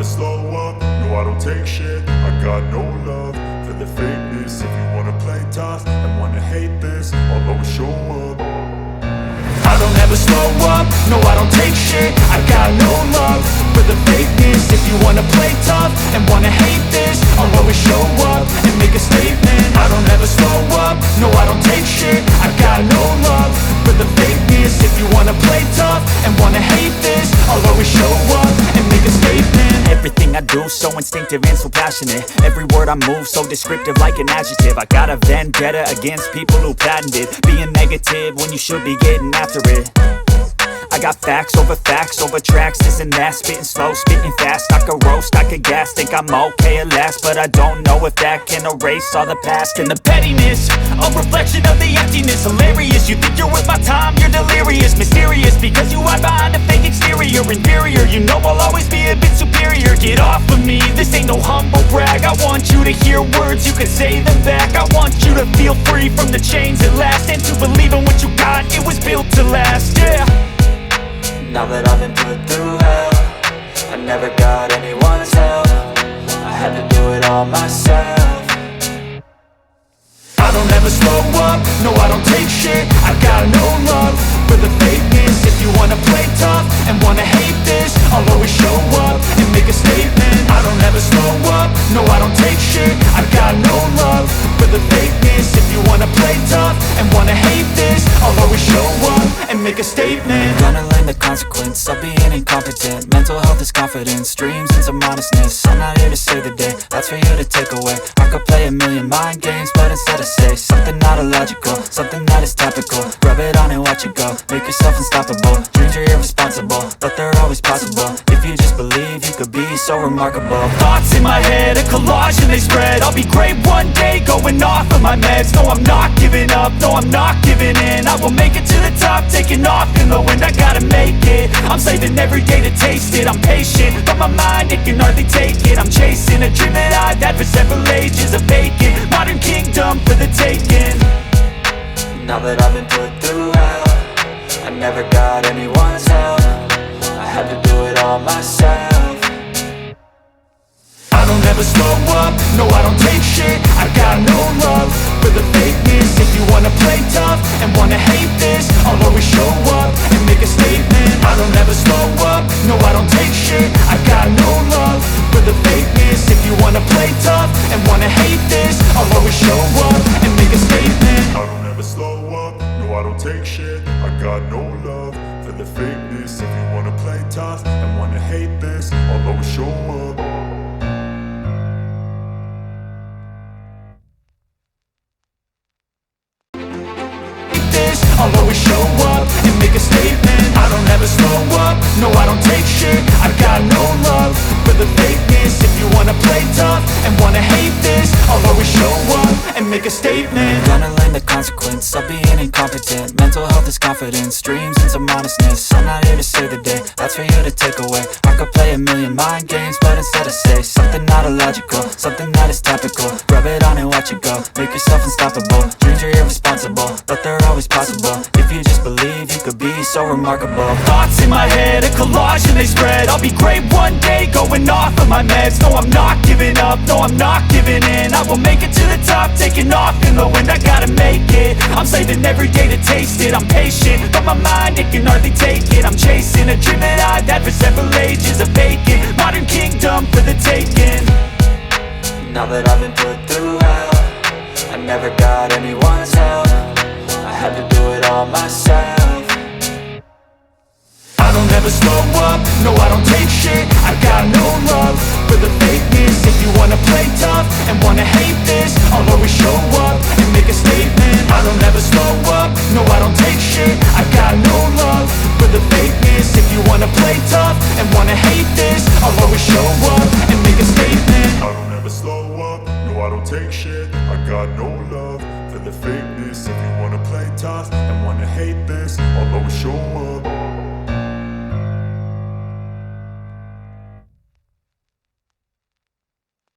slow up, no I don't take shit. I got no love for the fakeness. If you wanna play tough and wanna hate this, I'll always show up. I don't ever slow up, no I don't take shit. I got no love for the fakeness. If you wanna play tough and wanna hate this, I'll always show up and make a statement. I don't ever slow up, no I don't take shit. I got no love for the fakeness. If you wanna play tough and wanna hate this, I'll always show up and make a statement. Everything I do so instinctive and so passionate. Every word I move so descriptive like an adjective. I got a vendetta against people who patented being negative when you should be getting after it. I got facts over tracks, this and that. Spitting slow, spitting fast, I could roast, I could gas. Think I'm okay at last, but I don't know if that can erase all the past. And the pettiness, a reflection of the emptiness. Hilarious, you think you're worth my time, you're delirious. Mysterious, because you hide behind a fake exterior. Inferior, you know I'll always be a bit superior. Get off of me, this ain't no humble brag. I want you to hear words, you can say them back. I want you to feel free from the chains at last, and to believe in what you got, it was built to last, yeah. Now that I've been put through hell, I never got anyone's help. I had to do it all myself. I don't ever slow up, no I don't take shit. I got no love for the fakeness. If you wanna play tough and wanna hate this, I'll always show up and make a statement. I don't ever slow up, no I don't take shit. I got no love for the fakeness. If you wanna play tough and wanna hate this, I'll always show up and make a statement. Gonna learn the consequence of being incompetent. Mental health is confidence, dreams and some honestness. I'm not here to save the day, that's for you to take away. I could play a million mind games, but instead I say something not illogical, something that is topical. Rub it on and watch it go, make yourself unstoppable. Dreams are irresponsible, but they're always possible. If you just believe, you could be so remarkable. Thoughts in my head, a collage and they spread. I'll be great one day, going off of my meds. No, I'm not giving up, no, I'm not giving in. I will make it to the top, taking off in the wind. I gotta make it, I'm saving every day to taste it. I'm patient, but my mind, it can hardly take it. I'm chasing a dream that I've had for several ages. A vacant, modern kingdom for the taking. Now that I've been put through hell, I never got anyone's help. I had to do it all myself. I don't ever slow up, no I don't take shit. I got no love for the fakeness. If you wanna play tough and wanna hate this, I'll always show up and make a statement. I don't ever slow up, no I don't take shit. I got no love for the fakeness. If you wanna play tough and wanna hate this, I'll always show up and make a statement. I don't ever slow up, no I don't take shit. I got no love for the fakeness. If you wanna play tough and wanna hate this, I'll always show up. I'll always show up and make a statement. I don't ever slow up, no I don't take shit. I got no love for the fakeness. If you wanna play tough and wanna hate this, I'll always show up and make a statement. Gonna learn the consequence of being incompetent. Mental health is confidence, dreams and some honestness. I'm not here to save the day, that's for you to take away. I could play a million mind games, but instead I say something not illogical, something that is topical. Rub it on and watch it go, make yourself unstoppable. Dreams are irresponsible, but they're always possible. If you just believe, you could be so remarkable. Thoughts in my head, a collage and they spread. I'll be great one day, going off of my meds. No, I'm not giving up, no, I'm not giving in. I will make it to the top, taking off in the wind. I gotta make it, I'm saving every day to taste it. I'm patient, but my mind, it can hardly take it. I'm chasing a dream that I've had for several ages. A vacant, modern kingdom for the taking. Now that I've been put through hell, I never got anyone's help. I had to do it all myself. I don't ever slow up, no I don't take shit. I got no love for the fakeness. If you wanna play tough and wanna hate this, I'll always show up and make a statement. I don't ever slow up, no I don't take shit. I got no love for the fakeness. If you wanna play tough and wanna hate this, I'll always show up and make a statement. I don't ever slow up, no I don't take shit. I got no love for the fakeness. If you wanna play tough and wanna hate this, I'll always show up.